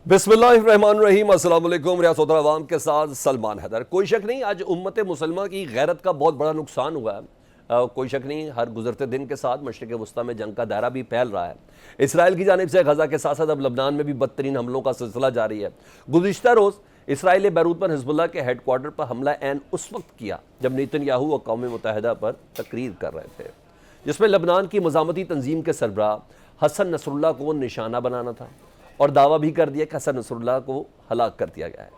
बिस्मिल्लाहिर्रहमानिर्रहीम, अस्सलाम वालेकुम। रियासत अवाम के साथ सलमान हैदर। कोई शक नहीं, आज उम्मत मुसलमान की गैरत का बहुत बड़ा नुकसान हुआ है। कोई शक नहीं, हर गुजरते दिन के साथ मशरिक़ वस्ता में जंग का दायरा भी फैल रहा है। इसराइल की जानिब से गजा के साथ साथ अब लबनान में भी बदतरीन हमलों का सिलसिला जारी है। गुज़िश्ता रोज़ इसराइल ने बैरूत पर हिजबुल्लाह के हेडक्वार्टर पर हमला ऐन उस वक्त किया जब नेतन्याहू अक़वाम मुत्तहिदा पर तकरीर कर रहे थे, जिसमें लबनान की मज़ामती तंजीम के सरबराह हसन नसरुल्लाह को निशाना बनाना था और दावा भी कर दिया कि हसन नसरुल्लाह को हलाक कर दिया गया है।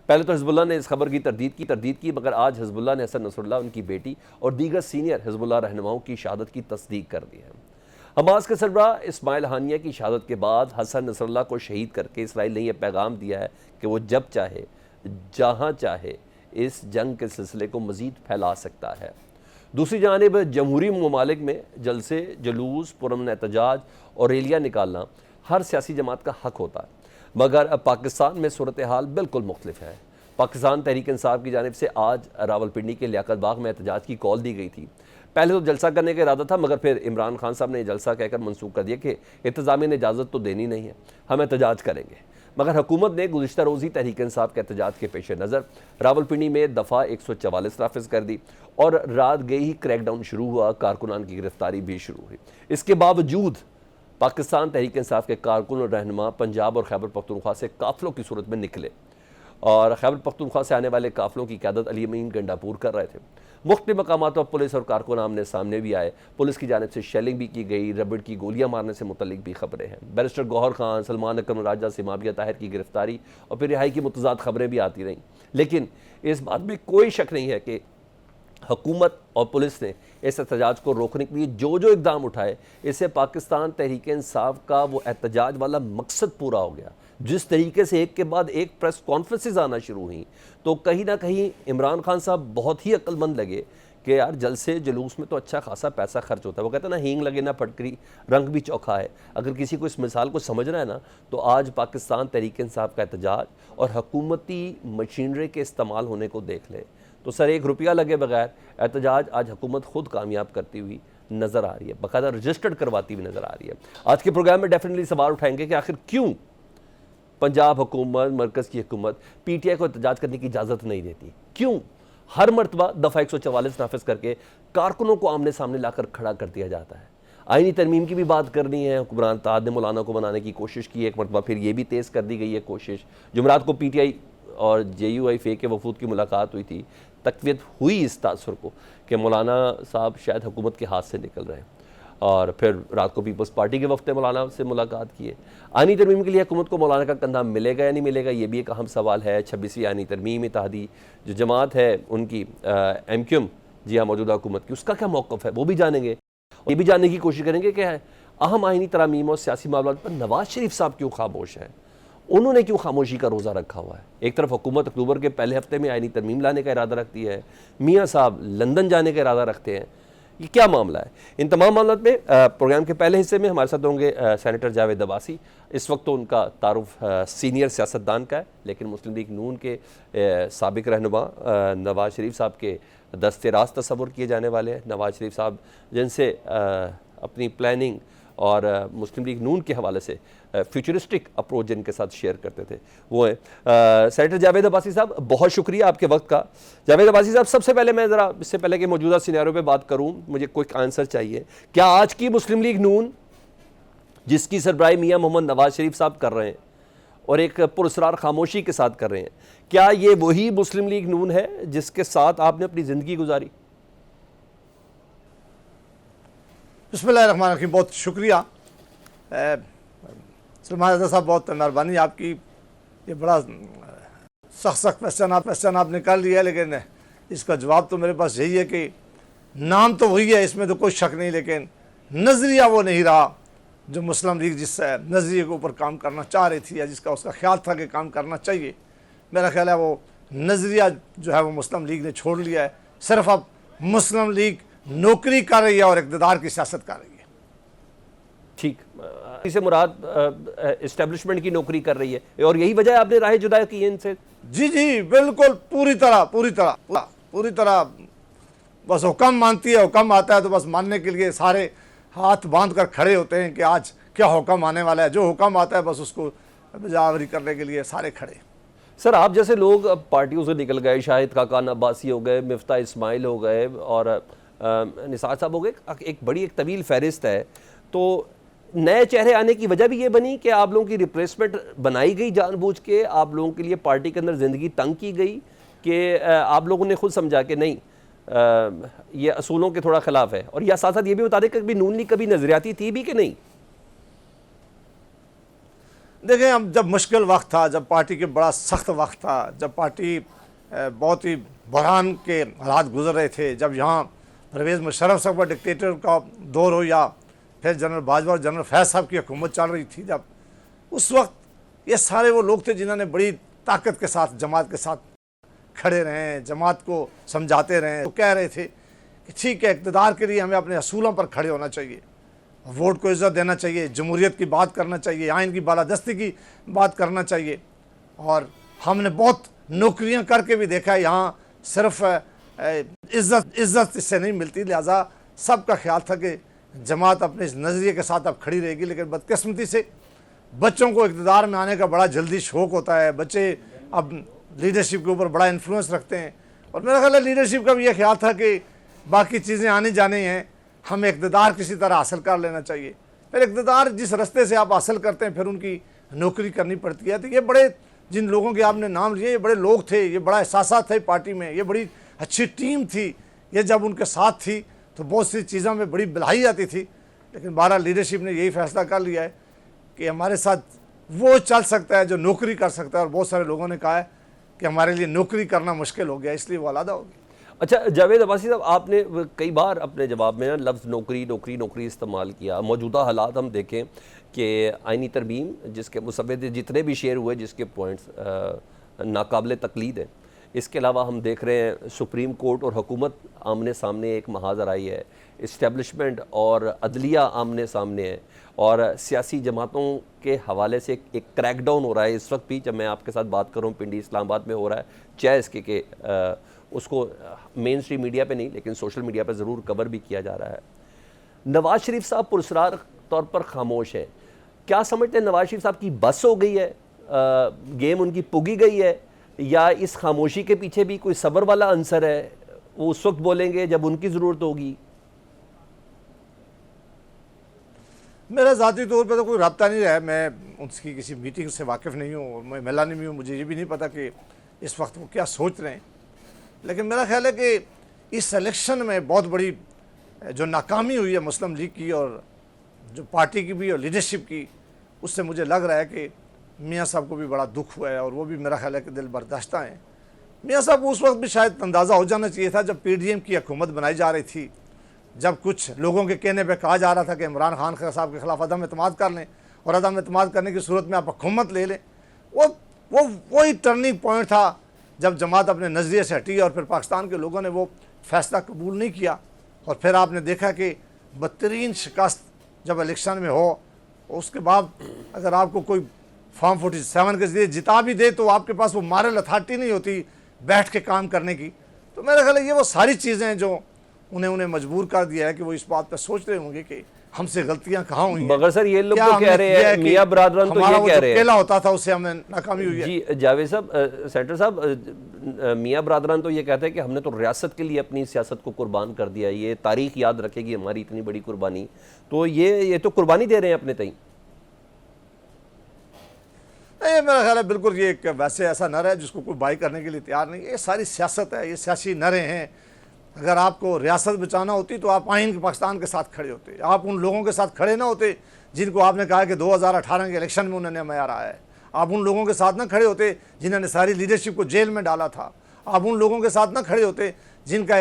पहले तो हिजबुल्लाह ने इस खबर की तरदीद की, मगर आज हिजबुल्लाह ने हसन नसरुल्लाह, उनकी बेटी और दीगर सीनियर हिजबुल्लाह रहनुमाओं की शहादत की तस्दीक कर दी है। हमास के सरबराह इस्माइल हानिया की शहादत के बाद हसन नसरुल्लाह को शहीद करके इसराइल ने यह पैगाम दिया है कि वो जब चाहे जहाँ चाहे इस जंग के सिलसिले को मज़ीद फैला सकता है। दूसरी जानिब जमहूरी ममालिक में जलसे, जुलूस, पुरअमन एहतजाज और रैलियाँ निकालना हर सियासी जमात का हक होता है, मगर अब पाकिस्तान में सूरत हाल बिल्कुल मुख्तलिफ है। पाकिस्तान तहरीक इंसाफ की जानिब से आज रावलपिंडी के लियाकत बाग में एहतजाज की कॉल दी गई थी। पहले तो जलसा करने का इरादा था, मगर फिर इमरान खान साहब ने जलसा कहकर मनसूख कर दिया कि इंतज़ामिया ने इजाज़त तो देनी नहीं है, हम एहतजाज करेंगे। मगर हुकूमत ने गुज़िश्ता रोज़ी तहरीक इंसाफ के एहतजाज के पेश नज़र रावलपिंडी में दफ़ा 144 नाफिज कर दी और रात गई ही क्रैकडाउन शुरू हुआ, कारकुनान की गिरफ्तारी भी शुरू हुई। इसके बावजूद पाकिस्तान तहरीक इंसाफ के कारकुन और रहनुमा पंजाब और खैबर पख्तूनख्वा से काफ़िलों की सूरत में निकले और खैबर पख्तूनख्वा से आने वाले काफ़िलों की क़यादत अली अमीन गंडापुर कर रहे थे। मुख्तलिफ मकामात पर पुलिस और कारकुन आमने सामने भी आए। पुलिस की जानिब से शेलिंग भी की गई, रबड़ की गोलियां मारने से मुतल्लिक भी खबरें हैं। बैरिस्टर गौहर खान, सलमान अकरम राजा, सिमाबिया ताहिर की गिरफ्तारी और फिर रिहाई की मुतज़ाद खबरें भी आती रहीं, लेकिन इस बात में कोई शक नहीं है कि हुकूमत और पुलिस ने इस एहतजाज को रोकने के लिए जो इकदाम उठाए, इससे पाकिस्तान तहरीक इंसाफ का वो एहतजाज वाला मकसद पूरा हो गया। जिस तरीके से एक के बाद एक प्रेस कॉन्फ्रेंसेज आना शुरू हुई, तो कहीं ना कहीं इमरान खान साहब बहुत ही अक्लमंद लगे कि यार जलसे जुलूस में तो अच्छा खासा पैसा खर्च होता है। वो कहते हैं ना, हींग लगे ना फटकरी, रंग भी चोखा है। अगर किसी को इस मिसाल को समझना है ना, तो आज पाकिस्तान तहरीक इंसाफ का एहतजाज और हुकूमती मशीनरी के इस्तेमाल होने को देख ले, तो सर एक रुपया लगे बगैर एहतजाज आज हुकूमत खुद कामयाब करती हुई नज़र आ रही है, बाकायदा रजिस्टर्ड करवाती हुई नज़र आ रही है। आज के प्रोग्राम में डेफिनेटली सवाल उठाएंगे कि आखिर क्यों पंजाब हुकूमत, मरकज़ की हुकूमत PTI को एहतजाज करने की इजाज़त नहीं देती, क्यों हर मरतबा दफ़ा 144 नाफिज करके कारकुनों को आमने सामने लाकर खड़ा कर दिया जाता है। आईनी तरमीम की भी बात करनी है, हुक्मरान इत्तेहाद ने मौलाना को बनाने की कोशिश की, एक मरतबा फिर ये भी तेज़ कर दी गई है कोशिश। जुमेरात को PTI और JUIF के वफूद की मुलाकात हुई थी, तक़वियत हुई इस तासुर को कि मौलाना साहब शायद हुकूमत के हाथ से निकल रहे हैं, और फिर रात को पीपल्स पार्टी के वफ्द मौलाना से मुलाकात की है। आईनी तरमीम के लिए हुकूमत को मौलाना का कंधा मिलेगा या नहीं मिलेगा, ये भी एक अहम सवाल है। 26वीं आईनी तरमीम इत्तेहादी जो जमात है उनकी MQM, जी हाँ, मौजूदा हुकूमत की, उसका क्या मौक़िफ़ है वो भी जानेंगे। ये भी जानने की कोशिश करेंगे कि अहम आईनी तरामीम और सियासी मामलों पर नवाज शरीफ साहब क्यों खामोश हैं, उन्होंने क्यों खामोशी का रोज़ा रखा हुआ है। एक तरफ हुकूमत अक्टूबर के पहले हफ्ते में आईनी तरमीम लाने का इरादा रखती है, मियाँ साहब लंदन जाने का इरादा रखते हैं, ये क्या मामला है। इन तमाम मामलों में प्रोग्राम के पहले हिस्से में हमारे साथ होंगे सेनेटर जावेद अब्बासी। इस वक्त तो उनका तारुफ सीनियर सियासतदान का है, लेकिन मुस्लिम लीग नून के साबिक रहनुमा नवाज शरीफ साहब के दस्ते राज तस्वुर किए जाने वाले हैं। नवाज शरीफ साहब जिनसे अपनी प्लानिंग और मुस्लिम लीग नून के हवाले से फ्यूचरिस्टिक अप्रोच जिनके साथ शेयर करते थे, वो है सेनेटर जावेद अब्बासी साहब। बहुत शुक्रिया आपके वक्त का। जावेद अब्बासी साहब, सबसे पहले मैं ज़रा इससे पहले कि मौजूदा सिनेरियो पे बात करूं, मुझे क्विक आंसर चाहिए। क्या आज की मुस्लिम लीग नून, जिसकी सरबराही मियाँ मोहम्मद नवाज शरीफ साहब कर रहे हैं और एक पुरस्कार खामोशी के साथ कर रहे हैं, क्या ये वही मुस्लिम लीग नून है जिसके साथ आपने अपनी ज़िंदगी गुजारी? बिस्मिल्लाहिर्रहमानिर्रहीम, बहुत शुक्रिया सलमान साहब, बहुत मेहरबानी आपकी। ये बड़ा सख्त क्वेश्चन आप निकाल लिया है, लेकिन इसका जवाब तो मेरे पास यही है कि नाम तो वही है, इसमें तो कोई शक नहीं, लेकिन नज़रिया वो नहीं रहा जो मुस्लिम लीग जिस नज़रिए के ऊपर काम करना चाह रही थी या जिसका उसका ख्याल था कि काम करना चाहिए। मेरा ख्याल है वो नज़रिया जो है वो मुस्लिम लीग ने छोड़ लिया है। सिर्फ अब मुस्लिम लीग नौकरी कर रही है और इक़्तिदार की सियासत कर रही है। ठीक, इसे मुराद इस्टेब्लिशमेंट की नौकरी कर रही है और यही वजह आपने राह जुदा की है इनसे? जी जी बिल्कुल, पूरी तरह बस हुक्म मानती है। हुक्म आता है तो बस मानने के लिए सारे हाथ बांध कर खड़े होते हैं कि आज क्या हुक्म आने वाला है। जो हुक्म आता है बस उसको बजावरी करने के लिए सारे खड़े। सर आप जैसे लोग अब पार्टियों से निकल गए, शाहिद खाकान अब्बासी हो गए, मिफ्ता इस्माइल हो गए और निसार साहब हो गए, एक बड़ी एक तवील फहरिस्त है, तो नए चेहरे आने की वजह भी ये बनी कि आप लोगों की रिप्लेसमेंट बनाई गई जानबूझ के, आप लोगों के लिए पार्टी के अंदर ज़िंदगी तंग की गई कि आप लोगों ने खुद समझा कि नहीं ये असूलों के थोड़ा खिलाफ है, और या साथ साथ ये भी बता दें कि कभी नून लीग कभी नजरियाती थी भी कि नहीं? देखें, अब जब मुश्किल वक्त था, जब पार्टी के बड़ा सख्त वक्त था, जब पार्टी बहुत ही बहरान के हालात गुजर रहे थे, जब यहाँ परवेज़ मुशर्रफ साहब का डिक्टेटर का दौर हो या फिर जनरल बाजवा और जनरल फैज़ साहब की हुकूमत चल रही थी, जब उस वक्त ये सारे वो लोग थे जिन्होंने बड़ी ताकत के साथ जमात के साथ खड़े रहे, जमात को समझाते रहे, तो कह रहे थे कि ठीक है, इक़्तिदार के लिए हमें अपने असूलों पर खड़े होना चाहिए, वोट को इज़्ज़त देना चाहिए, जमहूरियत की बात करना चाहिए, आइन की बालादस्ती की बात करना चाहिए। और हमने बहुत नौकरियां करके भी देखा है, यहाँ सिर्फ इज़्ज़त इससे नहीं मिलती, लिहाजा सबका ख्याल था कि जमात अपने इस नज़रिए के साथ अब खड़ी रहेगी। लेकिन बदकिस्मती से बच्चों को इक़्तिदार में आने का बड़ा जल्दी शौक़ होता है, बच्चे अब लीडरशिप के ऊपर बड़ा इन्फ्लुएंस रखते हैं, और मेरा ख्याल है लीडरशिप का भी यह ख्याल था कि बाकी चीज़ें आनी जानी हैं, हमें इक़्तिदार किसी तरह हासिल कर लेना चाहिए। फिर इक़्तिदार जिस रास्ते से आप हासिल करते हैं फिर उनकी नौकरी करनी पड़ती है। तो ये बड़े जिन लोगों के आपने नाम लिए, ये बड़े लोग थे, ये बड़ा एहसास थे पार्टी में, ये बड़ी अच्छी टीम थी, ये जब उनके साथ थी तो बहुत सी चीज़ों में बड़ी भलाई आती थी। लेकिन बहरहाल लीडरशिप ने यही फैसला कर लिया है कि हमारे साथ वो चल सकता है जो नौकरी कर सकता है, और बहुत सारे लोगों ने कहा है कि हमारे लिए नौकरी करना मुश्किल हो गया, इसलिए वो अलहदा हो गया। अच्छा जावेद अब्बासी साहब, आपने कई बार अपने जवाब में ना लफ्ज़ नौकरी नौकरी नौकरी इस्तेमाल किया। मौजूदा हालात हम देखें कि आइनी तरमीम जिसके मुसव्वदे जितने भी शेयर हुए, जिसके पॉइंट्स नाकाबिल तकलीद हैं, इसके अलावा हम देख रहे हैं सुप्रीम कोर्ट और हुकूमत आमने सामने एक महाजर आई है, इस्टेब्लिशमेंट और अदलिया आमने सामने है, और सियासी जमातों के हवाले से एक क्रैकडाउन हो रहा है। इस वक्त भी जब मैं आपके साथ बात कर रहा हूँ पिंडी इस्लामाबाद में हो रहा है, चाहे इसके कि उसको मेन स्ट्रीम मीडिया पे नहीं लेकिन सोशल मीडिया पे ज़रूर कवर भी किया जा रहा है। नवाज शरीफ साहब पुरस्कार तौर पर खामोश है। क्या समझते हैं, नवाज शरीफ साहब की बस हो गई है, गेम उनकी पुगी गई है, या इस खामोशी के पीछे भी कोई सब्र वाला अंसर है, वो उस वक्त बोलेंगे जब उनकी ज़रूरत होगी? मेरा ज़ाती तौर पर तो कोई रब्ता नहीं रहा है, मैं उनकी किसी मीटिंग से वाकिफ़ नहीं हूँ और मैं मिला नहीं हूँ, मुझे ये भी नहीं पता कि इस वक्त वो क्या सोच रहे हैं। लेकिन मेरा ख्याल है कि इस इलेक्शन में बहुत बड़ी जो नाकामी हुई है मुस्लिम लीग की और जो पार्टी की भी और लीडरशिप की, उससे मुझे लग रहा है कि मियाँ साहब को भी बड़ा दुख हुआ है, और वो भी मेरा ख्याल है कि दिल बर्दाश्ता हैं। मियाँ साहब को उस वक्त भी शायद अंदाज़ा हो जाना चाहिए था जब PDM की हुकूमत बनाई जा रही थी, जब कुछ लोगों के कहने पे कहा जा रहा था कि इमरान खान साहब के ख़िलाफ़ अदम एतमाद कर लें और अदम एतमाद करने की सूरत में आप हुकूमत ले लें। वही टर्निंग पॉइंट था जब जमात अपने नज़रिए से हटी और फिर पाकिस्तान के लोगों ने वो फैसला कबूल नहीं किया, और फिर आपने देखा कि बदतरीन शिकस्त जब इलेक्शन में हो, उसके बाद अगर आपको कोई फॉर्म 47 के जरिए जिता भी दे तो आपके पास वो मॉरल अथॉरिटी नहीं होती बैठ के काम करने की। तो मेरा ख्याल है ये वो सारी चीज़ें हैं जो उन्हें मजबूर कर दिया है कि वो इस बात पर सोच रहे होंगे कि हमसे गलतियां कहाँ हुई हैं। मगर सर ये लोग तो कह रहे हैं, मियां बरादरन तो ये कह रहे हैं, केला होता था उससे हमें नाकामी हुई है। जी जावेद साहब, सेंटर साहब, मियां बरादरन तो ये कहते हैं कि हमने तो रियासत के लिए अपनी सियासत को कुर्बान कर दिया, ये तारीख याद रखेगी हमारी इतनी बड़ी कुर्बानी। तो ये तो कुर्बानी दे रहे हैं अपने तई। नहीं, मेरा ख्याल है बिल्कुल ये एक वैसे ऐसा नर है जिसको कोई बाई करने के लिए तैयार नहीं। ये सारी सियासत है, ये सियासी नरे हैं। अगर आपको रियासत बचाना होती तो आप आइन के पाकिस्तान के साथ खड़े होते, आप उन लोगों के साथ खड़े ना होते जिनको आपने कहा कि 2018 के इलेक्शन में उन्होंने मैार आया है। आप उन लोगों के साथ ना खड़े होते जिन्होंने सारी लीडरशिप को जेल में डाला था। आप उन लोगों के साथ ना खड़े होते जिनका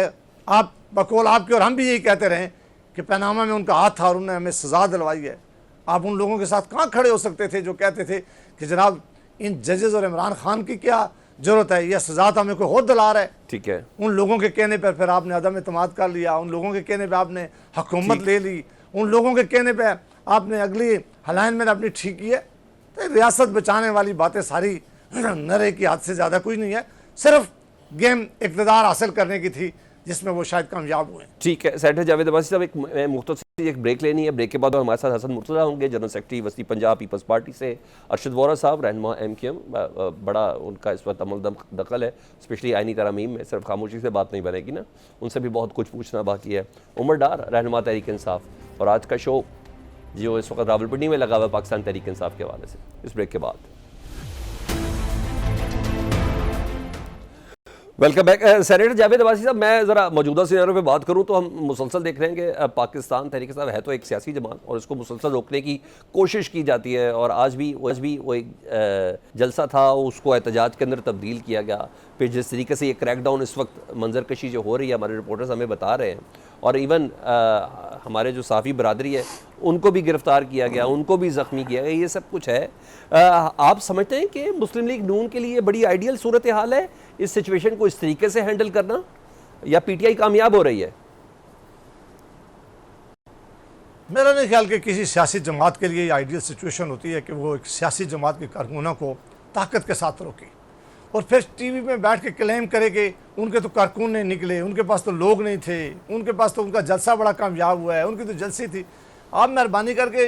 आप बकौल आपके और हम भी यही कहते रहे कि पनामा में उनका हाथ था और उन्होंने हमें सज़ा दिलवाई है। आप उन लोगों के साथ कहाँ खड़े हो सकते थे जो कहते थे कि जनाब इन जजेज़ और इमरान खान की क्या जरूरत है, यह सजा तो हमें कोई और दिला रहा है। ठीक है, उन लोगों के कहने पर फिर आपने अदम एतमाद कर लिया, उन लोगों के कहने पर आपने हुकूमत ले ली, उन लोगों के कहने पर आपने अगली अलाइनमेंट अपनी ठीक की है। तो रियासत बचाने वाली बातें सारी नरे की हाथ से ज़्यादा कुछ नहीं है। सिर्फ गेम इक़्तिदार हासिल करने की थी जिसमें वो शायद कामयाब हुए। ठीक है सेनेटर जावेद अब्बासी साहब, एक मुख्तसर एक ब्रेक लेनी है। ब्रेक के बाद हमारे साथ हसन मुर्तज़ा होंगे, जनरल सेक्रेटरी वस्ती पंजाब पीपल्स पार्टी से, अरशद वोरा साहब रहनुमा MQM, बड़ा उनका इस वक्त अमल दखल है स्पेशली आइनी तरमीम में, सिर्फ खामोशी से बात नहीं बनेगी ना, उनसे भी बहुत कुछ पूछना बाकी है। उमर डार रहनुमा तहरीक इंसाफ, और आज का शो जो इस वक्त रावलपिंडी में लगा हुआ पाकिस्तान तहरीक इंसाफ के हवाले से, इस ब्रेक के बाद। Welcome back. Senator Javed Abbasi साहब, मैं ज़रा मौजूदा सिनेरियो पे बात करूं तो हम मुसलसल देख रहे हैं कि पाकिस्तान तहरीक इंसाफ है तो एक सियासी जमात और इसको मुसलसल रोकने की कोशिश की जाती है, और आज भी वो एक जलसा था, उसको एहतजाज के अंदर तब्दील किया गया। फिर जिस तरीके से ये क्रैकडाउन इस वक्त मंजर कशी जो हो रही है, हमारे रिपोर्टर्स हमें बता रहे हैं, और इवन हमारे जो साफ़ी बरादरी है उनको भी गिरफ़्तार किया गया, उनको भी ज़ख्मी किया गया, ये सब कुछ है। आप समझते हैं कि मुस्लिम लीग नून के लिए बड़ी आइडियल सूरत हाल है इस सिचुएशन को इस तरीके से हैंडल करना, या PTI कामयाब हो रही है? मेरा नहीं ख्याल कि किसी सियासी जमात के लिए आइडियल सिचुएशन होती है कि वो एक सियासी जमात के कारकुनों को ताकत के साथ रोके और फिर टीवी में बैठ के क्लेम करे कि उनके तो कारकुन नहीं निकले, उनके पास तो लोग नहीं थे, उनके पास तो उनका जलसा बड़ा कामयाब हुआ है, उनकी तो जलसी थी। आप मेहरबानी करके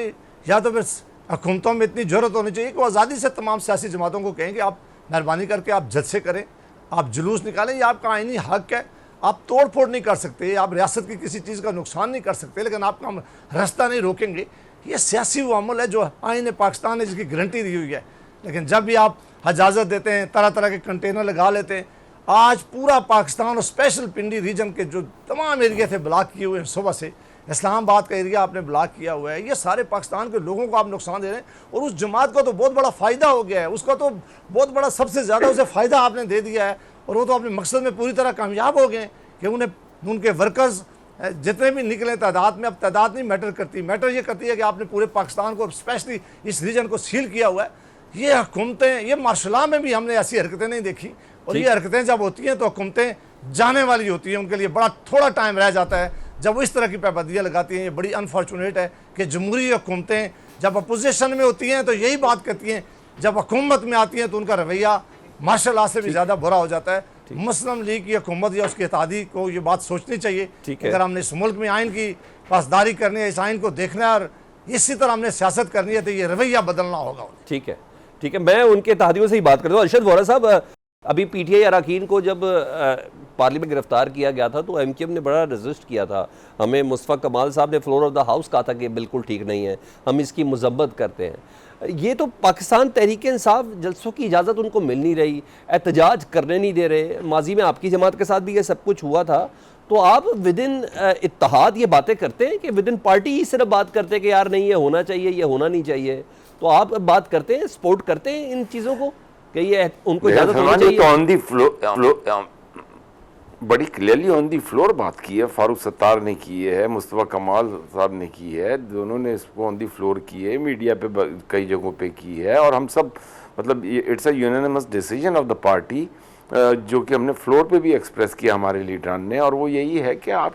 या तो फिर हुकूमतों में इतनी जरूरत होनी चाहिए कि वो आज़ादी से तमाम सियासी जमातों को कहें कि आप मेहरबानी करके आप जलसे करें, आप जुलूस निकालें, ये आपका आईनी हक है। आप तोड़ फोड़ नहीं कर सकते, आप रियासत की किसी चीज़ का नुकसान नहीं कर सकते, लेकिन आप काम रास्ता नहीं रोकेंगे। ये सियासी वो अमल है जो आईन पाकिस्तान ने जिसकी गारंटी दी हुई है। लेकिन जब भी आप इजाज़त देते हैं, तरह तरह के कंटेनर लगा लेते हैं। आज पूरा पाकिस्तान और स्पेशल पिंडी रीजन के जो तमाम एरिया थे ब्लॉक किए हुए हैं, सुबह से इस्लामाबाद का एरिया आपने ब्लॉक किया हुआ है। ये सारे पाकिस्तान के लोगों को आप नुकसान दे रहे हैं, और उस जमात को तो बहुत बड़ा फ़ायदा हो गया है, उसका तो बहुत बड़ा सबसे ज़्यादा उसे फ़ायदा आपने दे दिया है, और वो तो अपने मकसद में पूरी तरह कामयाब हो गए कि उन्हें उनके वर्कर्स जितने भी निकले तादाद में, अब तादाद नहीं मैटर करती, मैटर ये करती है कि आपने पूरे पाकिस्तान को स्पेशली इस रीजन को सील किया हुआ है। ये हुकूमतें, ये मार्शल में भी हमने ऐसी हरकतें नहीं देखी, और ये हरकतें जब होती हैं तो हुकूमतें जाने वाली होती हैं, उनके लिए बड़ा थोड़ा टाइम रह जाता है जब वो इस तरह की पाबंदियाँ लगाती हैं। ये बड़ी अनफॉर्चुनेट है कि जमहूरी हुकूमतें जब अपोजिशन में होती हैं तो यही बात करती हैं, जब हुकूमत में आती हैं तो उनका रवैया मार्शल लॉ से भी ज़्यादा बुरा हो जाता है। मुस्लिम लीग की हुकूमत या उसके इत्तेहादी को ये बात सोचनी चाहिए, अगर हमने इस मुल्क में आइन की पासदारी करनी है, इस आइन को देखना है और इसी तरह हमने सियासत करनी है, तो ये रवैया बदलना होगा। ठीक है, ठीक है, मैं उनके इत्तेहादियों से ही बात करता हूँ। अरशद वोरा साहब, अभी PTI अरकान को जब पार्लियामेंट गिरफ्तार किया गया था तो MQM ने बड़ा रेजिस्ट किया था। हमें मुस्तफ़ा कमाल साहब ने फ्लोर ऑफ द हाउस कहा था कि बिल्कुल ठीक नहीं है, हम इसकी मज़म्मत करते हैं। ये तो पाकिस्तान तहरीक इंसाफ जलसों की इजाज़त उनको मिल नहीं रही, एहतजाज करने नहीं दे रहे। माजी में आपकी जमात के साथ भी ये सब कुछ हुआ था, तो आप विद इन इत्तेहाद ये बातें करते हैं कि विद इन पार्टी ही सिर्फ बात करते हैं कि यार नहीं ये होना चाहिए, ये होना नहीं चाहिए, तो आप बात करते हैं, सपोर्ट करते हैं इन चीज़ों को कि ये उनको इजाज़त होनी चाहिए? तो ऑन दी फ्लोर बड़ी क्लियरली ऑन दी फ्लोर बात की है, फारूक सत्तार ने की है, मुस्तफ़ा कमाल साहब ने की है, दोनों ने इसको ऑन दी फ्लोर की है, मीडिया पे कई जगहों पे की है, और हम सब मतलब it's a unanimous decision of the party जो कि हमने फ्लोर पे भी एक्सप्रेस किया हमारे लीडरान ने, और वो यही है कि आप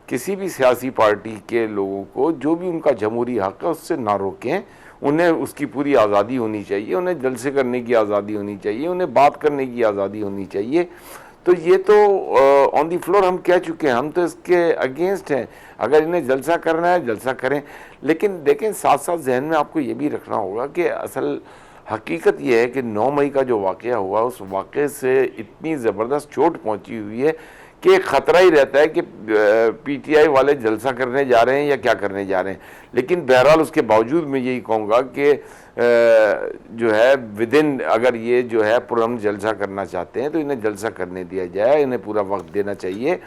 किसी भी सियासी पार्टी के लोगों को जो भी उनका जमहूरी हक़ है उससे ना रोकें। उन्हें उसकी पूरी आज़ादी होनी चाहिए, उन्हें जलसे करने की आज़ादी होनी चाहिए, उन्हें बात करने की आज़ादी होनी चाहिए। तो ये तो ऑन दी फ्लोर हम कह चुके हैं, हम तो इसके अगेंस्ट हैं। अगर इन्हें जलसा करना है जलसा करें, लेकिन देखें साथ साथ जहन में आपको ये भी रखना होगा कि असल हकीकत ये है कि 9 मई का जो वाक़या हुआ उस वाक़े से इतनी ज़बरदस्त चोट पहुंची हुई है कि ख़तरा ही रहता है कि PTI वाले जलसा करने जा रहे हैं या क्या करने जा रहे हैं। लेकिन बहरहाल उसके बावजूद मैं यही कहूँगा कि जो है विद इन, अगर ये जो है पुरअमन जलसा करना चाहते हैं तो इन्हें जलसा करने दिया जाए, इन्हें पूरा वक्त देना चाहिए।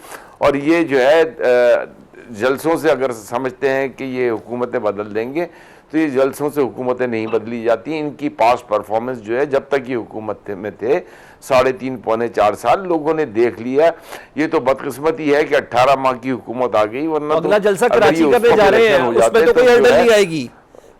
और ये जो है जलसों से अगर समझते हैं कि ये हुकूमतें बदल देंगे, तो ये जलसों से हुकूमतें नहीं बदली जाती। इनकी पास्ट परफॉर्मेंस जो है, जब तक ये हुकूमत में थे 3.5 पौने 4 साल लोगों ने देख लिया। ये तो बदकिस्मती है कि 18 माह की हुकूमत आ गई, वरना अगला जलसा कराची का जा रहे हैं, उसमें तो कोई हड़बड़ी नहीं आएगी।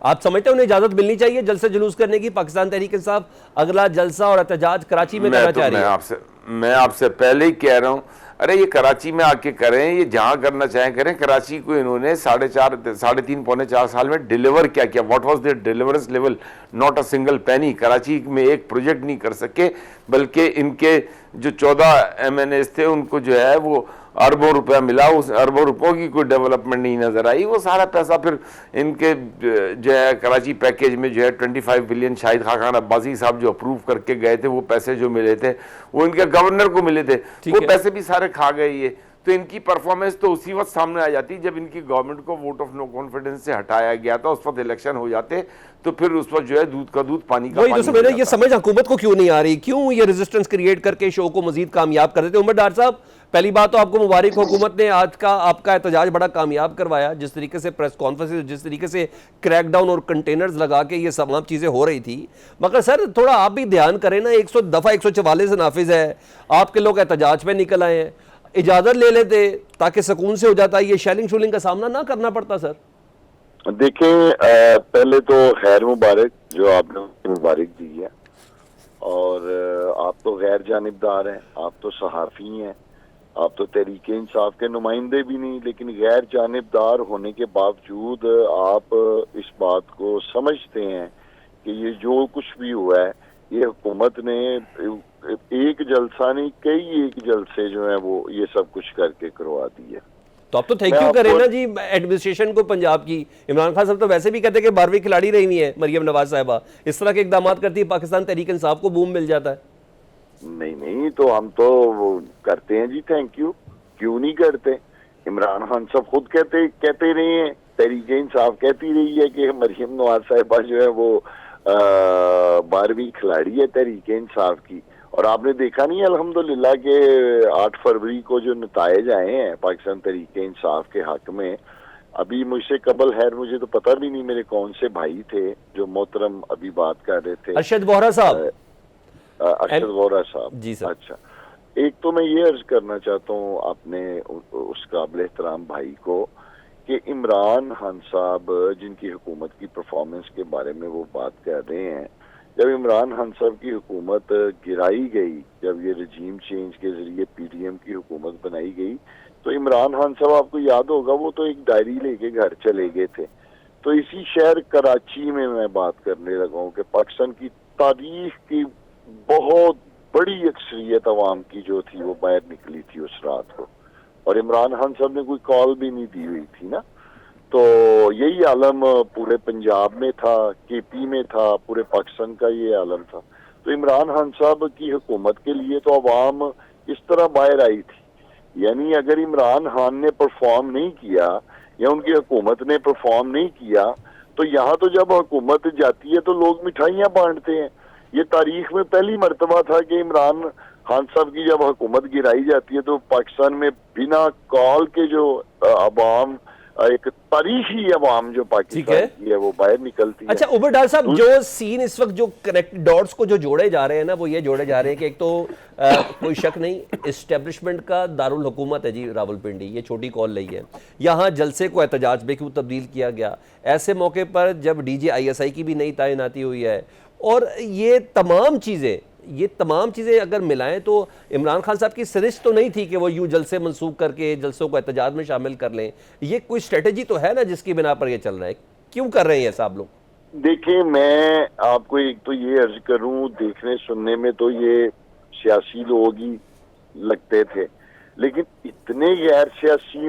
आप समझते हैं उन्हें इजाजत मिलनी चाहिए जलसे जुलूस करने की? पाकिस्तान तहरीक इंसाफ अगला जलसा और एहतजाज कराची में करना चाह रही है। मैं आपसे पहले ही कह रहा हूँ, अरे ये कराची में आके करें, ये जहाँ करना चाहें करें। कराची को इन्होंने 3.5 पौने 4 साल में डिलीवर क्या किया? What was their deliverance level? Not a single penny. Karachi में एक प्रोजेक्ट नहीं कर सके, बल्कि इनके जो 14 MNAs थे उनको जो है वो अरबों रुपया मिला, उस अरबों रुपयों की कोई डेवलपमेंट नहीं नजर आई। वो सारा पैसा फिर इनके जो है कराची पैकेज में जो है 25 बिलियन शाहिद खान अब्बासी साहब जो अप्रूव करके गए थे, वो पैसे जो मिले थे वो इनके गवर्नर को मिले थे, वो पैसे भी सारे खा गए ये। तो इनकी परफॉर्मेंस तो उसी वक्त सामने आ जाती जब इनकी गवर्नमेंट को वोट ऑफ नो कॉन्फिडेंस से हटाया गया था। उस वक्त इलेक्शन हो जाते तो फिर उस वक्त जो है दूध का दूध पानी का वही पानी तो मेरे ये समझ हुकूमत को क्यों नहीं आ रही, क्यों ये रेजिस्टेंस क्रिएट करके शो को मजीद कामयाब कर देते। उमर डार साहब, पहली बात तो आपको मुबारक, हुकूमत ने आज का आपका एहतजाज बड़ा कामयाब करवाया, जिस तरीके से प्रेस कॉन्फ्रेंस, जिस तरीके से क्रैकडाउन और कंटेनर्स लगा के ये तमाम चीज़ें हो रही थी। मगर सर थोड़ा आप भी ध्यान करें ना, 144 नाफिज है, आपके लोग एहतजाज पे निकल आए हैं, इजाज़त ले लेते ताकि सुकून से हो जाता, ये शेलिंग शूलिंग का सामना ना करना पड़ता। सर देखें, पहले तो खैर मुबारक जो आपने मुबारक दी है, और आप तो गैर जानिबदार हैं, आप तो सहाफ़ी हैं, आप तो तहरीक इंसाफ के नुमाइंदे भी नहीं, लेकिन गैर जानिबदार होने के बावजूद आप इस बात को समझते हैं कि ये जो कुछ भी हुआ है ये हुकूमत ने एक जलसा नहीं कई एक जलसे जो है वो ये सब कुछ करके करवा दी है। तो आप तो थैंक यू करें ना जी एडमिनिस्ट्रेशन को पंजाब की। इमरान खान साहब तो वैसे भी कहते हैं कि 12वीं खिलाड़ी रही हुई है मरियम नवाज साहिबा, इस तरह के इकदाम करती है पाकिस्तान तहरीक इंसाफ को बूम मिल जाता है। नहीं, तो हम तो वो करते हैं जी, थैंक यू, क्यों नहीं करते। इमरान खान साहब खुद कहते रहे हैं, तहरीक इंसाफ कहती रही है कि मरियम नवाज साहिबा जो है वो 12वीं खिलाड़ी है तहरीक इंसाफ की। और आपने देखा नहीं अल्हम्दुलिल्लाह के 8 फरवरी को जो नताइज आए हैं पाकिस्तान तहरीक इंसाफ के हक में, अभी मुझसे कबल है, मुझे तो पता भी नहीं मेरे कौन से भाई थे जो मोहतरम अभी बात कर रहे थे, अरशद वोहरा साहब। अरशद वोहरा साहब जी सर। अच्छा, एक तो मैं ये अर्ज करना चाहता हूँ अपने उस काबिल एहतराम भाई को कि इमरान खान साहब जिनकी हुकूमत की परफॉर्मेंस के बारे में वो बात कर रहे हैं, जब इमरान खान साहब की हुकूमत गिराई गई, जब ये रजीम चेंज के जरिए PDM की हुकूमत बनाई गई, तो इमरान खान साहब आपको याद होगा वो तो एक डायरी लेके घर चले गए थे। तो इसी शहर कराची में मैं बात करने लगा हूँ कि पाकिस्तान की तारीख की बहुत बड़ी अक्सरियत अवाम की जो थी वो बाहर निकली थी उस रात को, और इमरान खान साहब ने कोई कॉल भी नहीं दी हुई थी ना। तो यही आलम पूरे पंजाब में था, KP में था, पूरे पाकिस्तान का ये आलम था। तो इमरान खान साहब की हुकूमत के लिए तो अवाम इस तरह बाहर आई थी। यानी अगर इमरान खान ने परफॉर्म नहीं किया या उनकी हुकूमत ने परफॉर्म नहीं किया, तो यहाँ तो जब हुकूमत जाती है तो लोग मिठाइयाँ बांटते हैं। ये तारीख में पहली मर्तबा था कि इमरान खान साहब की जब हुकूमत गिराई जाती है तो पाकिस्तान में बिना कॉल के जो अवाम, एक तारीखी अवाम जो पाकिस्तान की है वो बाहर निकलती है। अच्छा उमर डार साहब, जो सीन इस वक्त जो कनेक्ट डॉट्स को जो जोड़े जा रहे हैं ना, वो ये जोड़े जा रहे हैं कि एक तो कोई शक नहीं इस्टेब्लिशमेंट का दारुल हुकूमत है जी रावलपिंडी, ये छोटी कॉल नहीं है, यहाँ जलसे को एहतजाज में क्यों तब्दील किया गया ऐसे मौके पर जब DG ISI की भी नई तैनाती हुई है, और ये तमाम चीज़ें अगर मिलाएं तो इमरान खान साहब की सरिश तो नहीं थी कि वो यूं जलसे मंसूख करके जलसों को एहतजाज में शामिल कर लें। ये कोई स्ट्रेटेजी तो है ना जिसकी बिना पर ये चल रहा है, क्यों कर रहे हैं साहब लोग? देखिए, मैं आपको एक तो ये अर्ज करूं, देखने सुनने में तो ये सियासी लोग ही लगते थे, लेकिन इतने गैर सियासी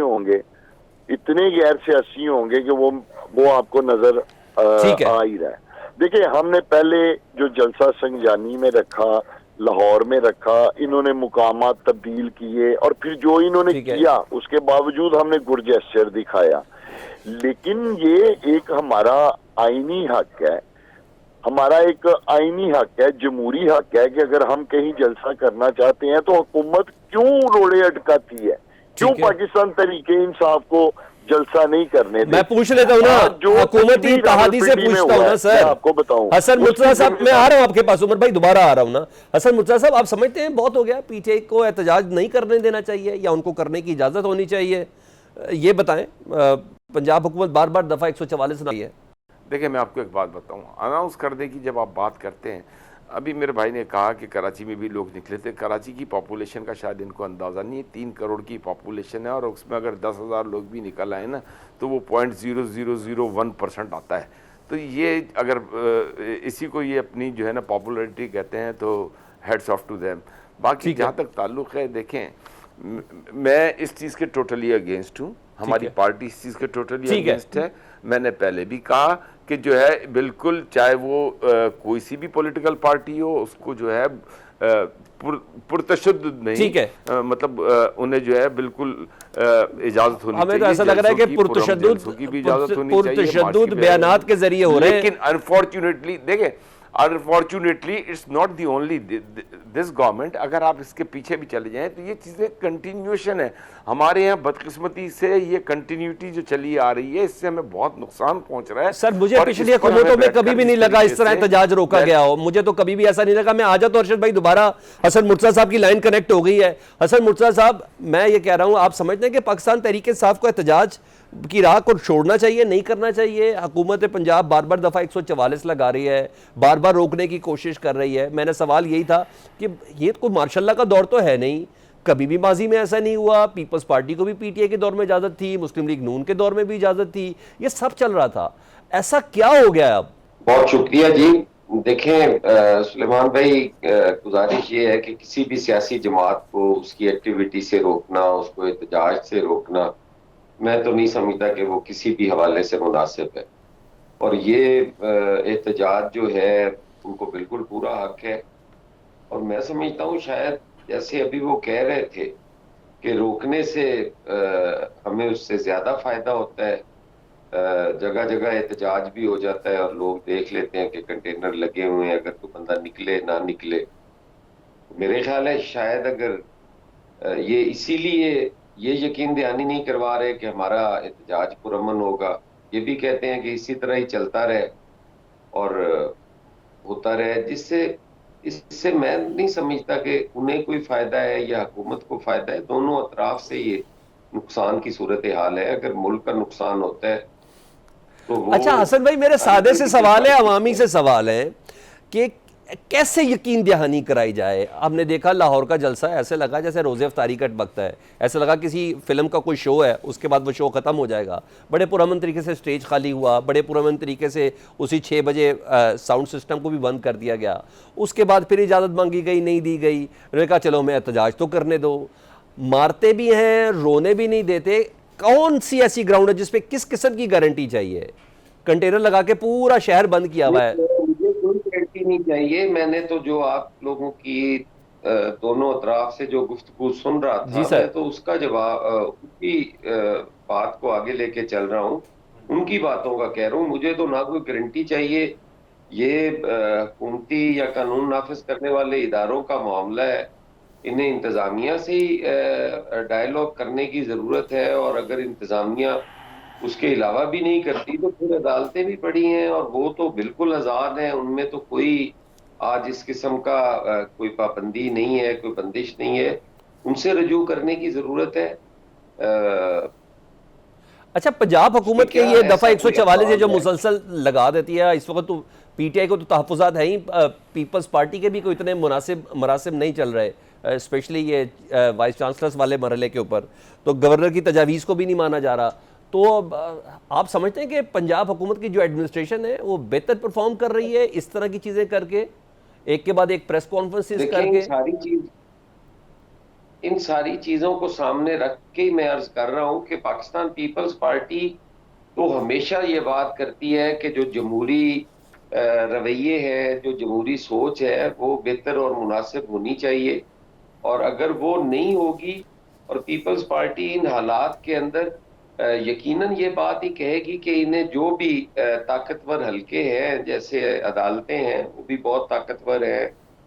होंगे कि वो आपको नजर आ ही रहा है। देखिए, हमने पहले जो जलसा संजानी में रखा, लाहौर में रखा, इन्होंने मुकामात तब्दील किए, और फिर जो इन्होंने किया उसके बावजूद हमने गुरजेस्चर दिखाया। लेकिन ये एक हमारा आईनी हक है, जमहूरी हक है कि अगर हम कहीं जलसा करना चाहते हैं तो हुकूमत क्यों रोड़े अटकाती है, क्यों पाकिस्तान तहरीके इंसाफ को जलसा नहीं करने दे। मैं पूछ लेता हूँ ना, हुकूमती इत्तेहादी से पूछता हूँ ना सर, आपको बताऊं, हसन मुर्तजा साहब, मैं आ रहा हूँ आपके पास, उमर भाई दोबारा आ रहा हूँ ना। हसन मुर्तजा साहब, आप समझते हैं बहुत हो गया, PTI को एहतजाज नहीं करने देना चाहिए या उनको करने की इजाजत होनी चाहिए, ये बताएं। पंजाब हुकूमत बार बार दफा 144 सुनाई है। देखिए, मैं आपको एक बात बताऊँ, अनाउंस कर दे कि जब आप बात करते हैं, अभी मेरे भाई ने कहा कि कराची में भी लोग निकले थे, कराची की पॉपुलेशन का शायद इनको अंदाज़ा नहीं है, 3 करोड़ की पॉपुलेशन है, और उसमें अगर 10,000 लोग भी निकल आए ना तो वो 0.0001% आता है। तो ये अगर इसी को ये अपनी जो है ना पॉपुलरिटी कहते हैं तो हेड्स ऑफ टू देम। बाकी ठीक है। जहाँ तक ताल्लुक है, देखें मैं इस चीज़ के टोटली अगेंस्ट हूँ, हमारी पार्टी इस चीज़ के टोटली ठीक है। अगेंस्ट है। मैंने पहले भी कहा कि जो है बिल्कुल, चाहे वो कोई सी भी पॉलिटिकल पार्टी हो, उसको जो है पुरतशद्दुद नहीं, ठीक है। मतलब उन्हें जो है बिल्कुल इजाजत होनी चाहिए। हमें तो ऐसा लग रहा है कि जलसों की भी इजाजत होनी चाहिए, पुरतशद्दुद बयानात के जरिए हो रहे हैं। लेकिन अनफॉर्चुनेटली देखें, unfortunately it's not the only this government. अगर आप इसके पीछे भी चले जाएं तो ये चीज़ें कंटिन्यूएशन है। हमारे यहाँ बदकिस्मती से ये कंटिन्यूटी जो चली आ रही है, इससे हमें बहुत नुकसान पहुंच रहा है। सर मुझे और पिछली इस पर हुकूमतों हमें में बैठकर कभी भी नहीं इस लगा इस तरह तरीके से एहतजाज रोका गया हो, मुझे तो कभी भी ऐसा नहीं लगा। मैं आ जाता हूं, अरशद भाई दोबारा हसन मुर्तज़ा साहब की लाइन कनेक्ट हो गई है। हसन मुर्तज़ा साहब, मैं ये कह रहा हूं, आप समझते हैं कि पाकिस्तान तहरीक इंसाफ को एहतजाज की राह को छोड़ना चाहिए, नहीं करना चाहिए? हुकूमत पंजाब बार बार दफ़ा 144 लगा रही है, बार बार रोकने की कोशिश कर रही है। मैंने सवाल यही था कि ये कोई मार्शल्ला का दौर तो है नहीं, कभी भी माजी में ऐसा नहीं हुआ। पीपल्स पार्टी को भी पीटीआई के दौर में इजाज़त थी, मुस्लिम लीग नून के दौर में भी इजाज़त थी, ये सब चल रहा था। ऐसा क्या हो गया अब? बहुत शुक्रिया जी। देखें सुलेमान भाई, गुजारिश ये है कि किसी भी सियासी जमात को उसकी एक्टिविटी से रोकना, उसको एहतजाज से रोकना, मैं तो नहीं समझता कि वो किसी भी हवाले से मुनासिब है। और ये एहतजाज जो है उनको बिल्कुल पूरा हक है। और मैं समझता हूँ शायद जैसे अभी वो कह रहे थे कि रोकने से हमें उससे ज्यादा फायदा होता है। जगह जगह एहतजाज भी हो जाता है और लोग देख लेते हैं कि कंटेनर लगे हुए हैं, अगर कोई बंदा निकले ना निकले। मेरे ख्याल है शायद अगर ये इसीलिए ये यकीन दहानी नहीं करवा रहे कि हमारा एहतजाज पुरअमन होगा, ये भी कहते हैं कि इसी तरह ही चलता रहे और होता रहे, जिससे इससे मैं नहीं समझता कि उन्हें कोई फायदा है या हुकूमत को फायदा है। दोनों अतराफ से ये नुकसान की सूरत हाल है। अगर मुल्क का नुकसान होता है तो वो अच्छा हसन भाई, मेरे सादे से सवाल है, अवामी से सवाल है कि कैसे यकीन दहानी कराई जाए? आपने देखा लाहौर का जलसा, ऐसे लगा जैसे रोज़े अफ्तारी का वक्त है, ऐसे लगा किसी फिल्म का कोई शो है, उसके बाद वो शो ख़त्म हो जाएगा। बड़े पुरअमन तरीके से स्टेज खाली हुआ, बड़े पुरअमन तरीके से उसी 6 बजे साउंड सिस्टम को भी बंद कर दिया गया। उसके बाद फिर इजाज़त मांगी गई, नहीं दी गई। उन्होंने कहा चलो मैं एहतजाज तो करने दो। मारते भी हैं, रोने भी नहीं देते। कौन सी ऐसी ग्राउंड है जिसपे किस किस्म की गारंटी चाहिए? कंटेनर लगा के पूरा शहर बंद किया हुआ है। मुझे कोई गारंटी नहीं चाहिए। मैंने तो जो आप लोगों की दोनों अतराफ से जो गुफ्तगू सुन रहा था, जी सर। मैं तो उसका जवाब उनकी बात को आगे लेके चल रहा हूँ, उनकी बातों का कह रहा हूँ। मुझे तो ना कोई गारंटी चाहिए। ये हुकूमती या कानून नाफिज करने वाले इदारों का मामला है। इन्हें इंतजामिया से ही डायलॉग करने की जरूरत है। और अगर इंतजामिया उसके अलावा भी नहीं करती तो फिर अदालतें भी पड़ी हैं और वो तो बिल्कुल आज़ाद हैं। उनमें तो कोई आज इस किस्म का कोई पाबंदी नहीं है, कोई बंदिश नहीं है। उनसे रजू करने की जरूरत है। अच्छा, पंजाब हुकूमत के क्या ये ऐसा दफ़ा कोई 144 है जो अफवाह है? मुसलसल लगा देती है, इस वक्त तो पीटीआई को तो तहफ़्फ़ुज़ात है ही, पीपल्स पार्टी के भी कोई इतने मरासिम नहीं चल रहे, स्पेशली ये वाइस चांसलर्स वाले मरहले के ऊपर। तो गवर्नर की तजावीज़ को भी नहीं माना जा रहा। तो आप समझते हैं कि पंजाब हुकूमत की जो एडमिनिस्ट्रेशन है वो बेहतर परफॉर्म कर रही है इस तरह की चीज़ें करके, एक के बाद एक प्रेस कॉन्फ्रेंसेस देखिए, करके? इन सारी चीजों को सामने रख के मैं अर्ज कर रहा हूं कि पाकिस्तान पीपल्स पार्टी तो हमेशा ये बात करती है कि जो जमहूरी रवैये है, जो जमहूरी सोच है, वो बेहतर और मुनासिब होनी चाहिए। और अगर वो नहीं होगी और पीपल्स पार्टी इन हालात के अंदर यकीनन ये बात ही कहेगी कि इन्हें जो भी ताकतवर हलके हैं, जैसे अदालतें हैं वो भी बहुत ताकतवर हैं,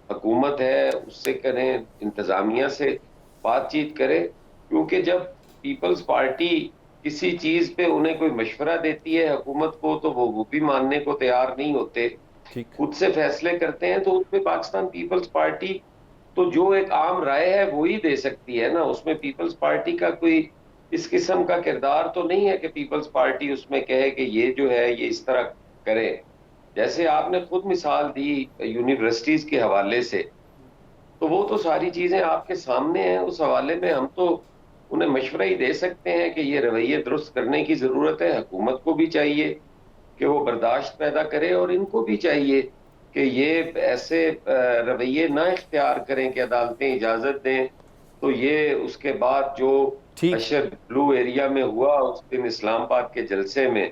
हुकूमत है उससे करें, इंतजामिया से बातचीत करें। क्योंकि जब पीपल्स पार्टी किसी चीज पे उन्हें कोई मशवरा देती है हुकूमत को, तो वो भी मानने को तैयार नहीं होते, ठीक। खुद से फैसले करते हैं। तो उसमें पाकिस्तान पीपल्स पार्टी तो जो एक आम राय है वो ही दे सकती है ना। उसमें पीपल्स पार्टी का कोई इस किस्म का किरदार तो नहीं है कि पीपल्स पार्टी उसमें कहे कि ये जो है ये इस तरह करे। जैसे आपने खुद मिसाल दी यूनिवर्सिटीज के हवाले से, तो वो तो सारी चीजें आपके सामने हैं। उस हवाले में हम तो उन्हें मशवरा ही दे सकते हैं कि ये रवैये दुरुस्त करने की जरूरत है। हुकूमत को भी चाहिए कि वो बर्दाश्त पैदा करे और इनको भी चाहिए कि ये ऐसे रवैये ना इख्तियार करें कि अदालतें इजाजत दें, तो ये उसके बाद जो ठीक। अशर ब्लू एरिया में हुआ उस दिन इस्लामाबाद के जलसे में,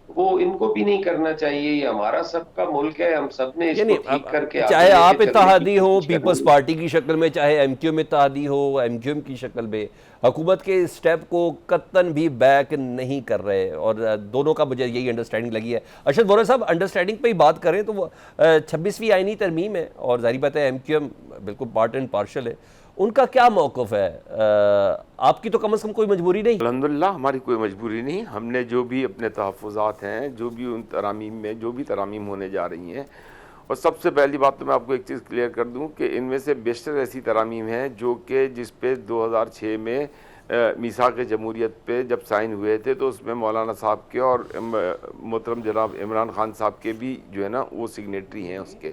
वो इनको भी नहीं करना चाहिए। ये हमारा सबका मुल्क है, हम सब ने इसको यानी ठीक करके आगे चाहे लेके आप चलने की इत्तेहादी हो कोशिश पीपल्स करनी है। पार्टी की शक्ल में, चाहे एमक्यूएम इत्तेहादी हो एमक्यूएम की शक्ल में, हुकूमत के इस स्टेप को कतन भी बैक नहीं कर रहे, और दोनों का मुझे यही अंडरस्टैंडिंग लगी है। अरशद वोरा साहब, अंडरस्टैंडिंग पे ही बात करें तो वो 26वीं आईनी तरमीम है, और जाहिर बात है एमक्यूएम बिल्कुल पार्ट एंड पार्शल है, उनका क्या मौक़िफ़ है? आपकी तो कम से कम कोई मजबूरी नहीं? अल्हम्दुलिल्लाह हमारी कोई मजबूरी नहीं। हमने जो भी अपने तहफ़्फ़ुज़ात हैं, जो भी उन तरामीम में जो भी तरामीम होने जा रही हैं, और सबसे पहली बात तो मैं आपको एक चीज़ क्लियर कर दूं कि इनमें से बेशतर ऐसी तरामीम हैं जो कि जिस पे 2006 में मीसाक़ जमहूरियत पे जब साइन हुए थे तो उसमें मौलाना साहब के और मोहतरम जनाब इमरान खान साहब के भी जो है ना वो सिग्नेटरी हैं उसके।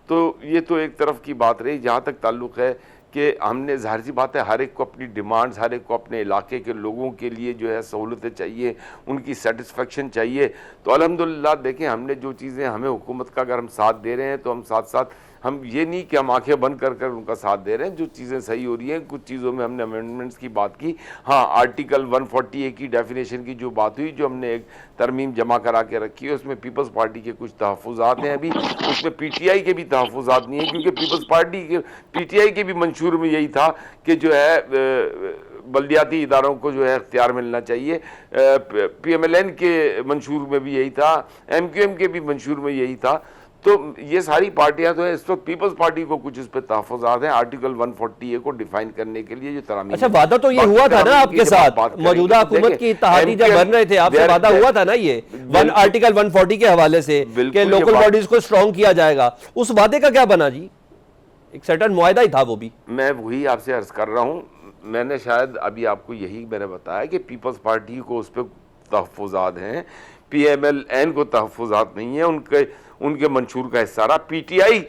तो ये तो एक तरफ की बात रही। जहाँ तक ताल्लुक़ है कि हमने, ज़ाहिर सी बात है, हर एक को अपनी डिमांड्स, हर एक को अपने इलाके के लोगों के लिए जो है सहूलतें चाहिए, उनकी सेटिस्फेक्शन चाहिए। तो अल्हम्दुलिल्लाह देखें, हमने जो चीज़ें, हमें हुकूमत का अगर हम साथ दे रहे हैं तो हम साथ साथ, हम ये नहीं कि हम आंखें बंद कर कर उनका साथ दे रहे हैं। जो चीज़ें सही हो रही हैं, कुछ चीज़ों में हमने अमेंडमेंट्स की बात की। हाँ, आर्टिकल 140A की डेफिनेशन की जो बात हुई, जो हमने एक तरमीम जमा करा के रखी है, उसमें पीपल्स पार्टी के कुछ तहफ़्फ़ुज़ात हैं, अभी उसमें पीटीआई के भी तहफ़्फ़ुज़ात नहीं है, क्योंकि पीपल्स पार्टी के, पीटीआई के भी मंशूर में यही था कि जो है बल्दियाती इदारों को जो है इख्तियार मिलना चाहिए। PMLN के मंशूर में भी यही था, MQM के भी मंशूर में यही था। तो ये सारी पार्टियां तो है, इस वक्त पीपल्स पार्टी को कुछ इस पे तहफ़्फ़ुज़ात हैं आर्टिकल 140A को डिफाइन करने के लिए जो तरामीम। अच्छा, वादा तो ये हुआ था ना आपके साथ, मौजूदा हुकूमत की इत्तेहादी जब बन रहे थे, आपसे वादा हुआ था ना ये आर्टिकल 140 के हवाले से कि लोकल बॉडीज को स्ट्रॉन्ग किया जाएगा। उस वादे का क्या बना जी? एक सर्टेन मुआहदा ही था वो भी। मैं वही आपसे अर्ज कर रहा हूँ, मैंने शायद अभी आपको यही मैंने बताया कि पीपल्स पार्टी को उस पर तहफ़्फ़ुज़ात हैं, PMLN को तहफ़्फ़ुज़ात नहीं है, उनके मंशूर का हिस्सा रहा। PTI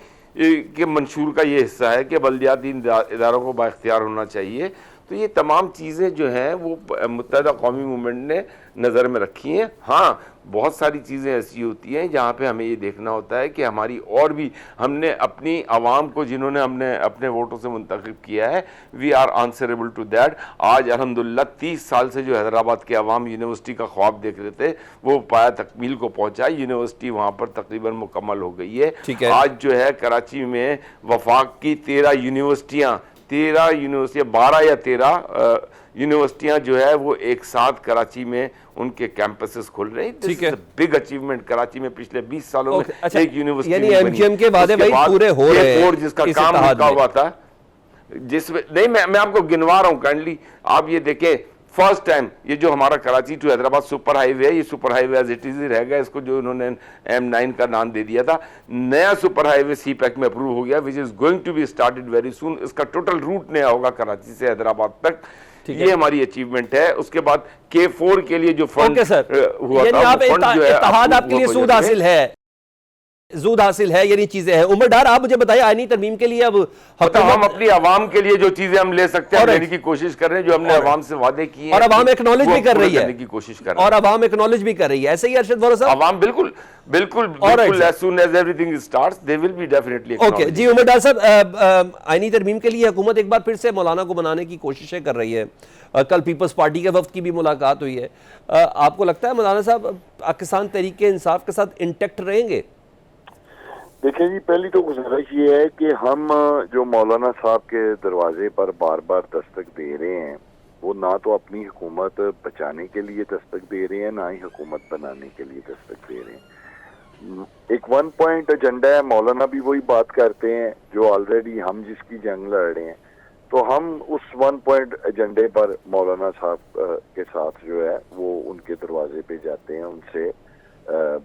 के मंशूर का ये हिस्सा है कि बल्दियाती इदारों को बाइख्तियार होना चाहिए। तो ये तमाम चीज़ें जो हैं वो मुत्तहिदा कौमी मूवमेंट ने नज़र में रखी हैं। हाँ, बहुत सारी चीज़ें ऐसी होती हैं जहाँ पे हमें ये देखना होता है कि हमारी और भी, हमने अपनी आवाम को, जिन्होंने हमने अपने वोटों से मुंतखब किया है, we are answerable to that. आज अल्हम्दुलिल्लाह 30 साल से जो हैदराबाद के अवाम यूनिवर्सिटी का ख्वाब देख रहे थे, वो पाया तकमील को पहुँचा। यूनिवर्सिटी वहाँ पर तकरीबन मुकम्मल हो गई है। आज जो है कराची में वफाक की 13 यूनिवर्सिटियाँ, 12 या 13 यूनिवर्सिटियां जो है वो एक साथ कराची में उनके कैंपसेस खुल रहे हैं। This is a big achievement. Karachi में पिछले 20 सालों में एक यूनिवर्सिटी, यानी एमक्यूएम के वादे भाई पूरे हो रहे हैं, जिसका काम रुका हुआ था, जिसमें नहीं, मैं आपको गिनवा रहा हूं काइंडली। आप ये देखें, फर्स्ट टाइम ये जो हमारा Karachi to Hyderabad super highway है, ये super highway as it is रह गया, इसको जो इन्होंने M9 का नाम दे दिया था। नया सुपर हाईवे CPEC में अप्रूव हो गया, which is going to be started very soon. इसका टोटल रूट नया होगा कराची से हैदराबाद तक। ये हमारी अचीवमेंट है। उसके बाद K4 के लिए जो फंड हुआ था, इत्तेहाद आपके लिए सूद हासिल है, सूद हासिल है, ये चीजें हैं। उमर डार, आप मुझे बताइए, आईनी तरमीम के लिए अब हम अपनी आवाम के लिए जो चीजें हम ले सकते हैं लेने की कोशिश कर रहे हैं, जो हमने आवाम से वादे किए हैं, और आवाम एक्नॉलेज भी कर रही है, की कोशिश कर रही है, और आवाम एक्नॉलेज भी कर रही है। ऐसे ही अरशद वोरा साहब, आवाम बिल्कुल बिल्कुल बिल्कुल as soon as everything starts they will be definitely okay जी। उमर डार साहब, आईनी तरमीम के लिए हुकूमत एक बार फिर से मौलाना को बनाने की कोशिशें कर रही है। कल पीपल्स पार्टी के वफ्द की भी मुलाकात हुई है। आपको लगता है मौलाना साहब पाकिस्तान तहरीक इंसाफ के साथ इंटेक्ट रहेंगे? देखिए जी, पहली तो गुजारिश ये है कि हम जो मौलाना साहब के दरवाजे पर बार बार दस्तक दे रहे हैं, वो ना तो अपनी हुकूमत बचाने के लिए दस्तक दे रहे हैं, ना ही हुकूमत बनाने के लिए दस्तक दे रहे हैं। एक 1 पॉइंट एजेंडा है, मौलाना भी वही बात करते हैं जो ऑलरेडी हम जिसकी जंग लड़ रहे हैं। तो हम उस 1 पॉइंट एजेंडे पर मौलाना साहब के साथ जो है वो उनके दरवाजे पे जाते हैं, उनसे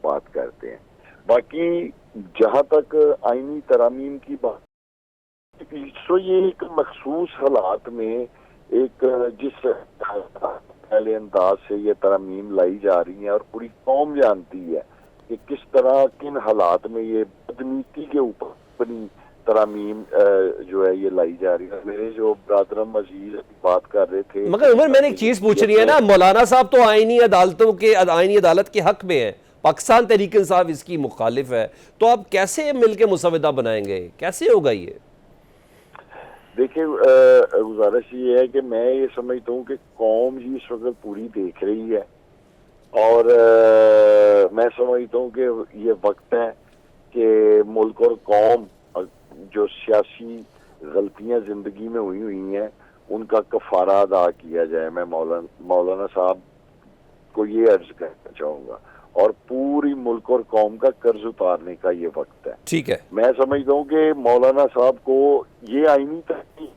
बात करते हैं। बाकी जहाँ तक आईनी तरामीम की बात, तो ये एक मखसूस हालात में एक जिस पहले अंदाज से ये तरामीम लाई जा रही है, और पूरी कौम जानती है कि किस तरह किन हालात में ये बदनीति के ऊपर अपनी तरामीम जो है ये लाई जा रही है। मेरे जो ब्रादरम अजीज बात कर रहे थे, मगर उमर मैंने एक चीज पूछ रही है ना, मौलाना साहब तो आईनी अदालतों के, आईनी अदालत के हक में है, पाकिस्तान तहरीक इंसाफ इसकी मुखालिफ है, तो आप कैसे मिलकर मुसवदा बनाएंगे, कैसे होगा ये? देखिए, गुजारिश ये है कि मैं ये समझता हूँ कि कौम ही इस वक्त पूरी देख रही है, और मैं समझता हूँ कि ये वक्त है कि मुल्क और कौम जो सियासी गलतियां जिंदगी में हुई हैं उनका कफारा अदा किया जाए। मैं मौलाना साहब को ये अर्ज करना चाहूँगा, और पूरी मुल्क और कौम का कर्ज उतारने का ये वक्त है। ठीक है, मैं समझता हूँ कि मौलाना साहब को ये आईनी तरमीम,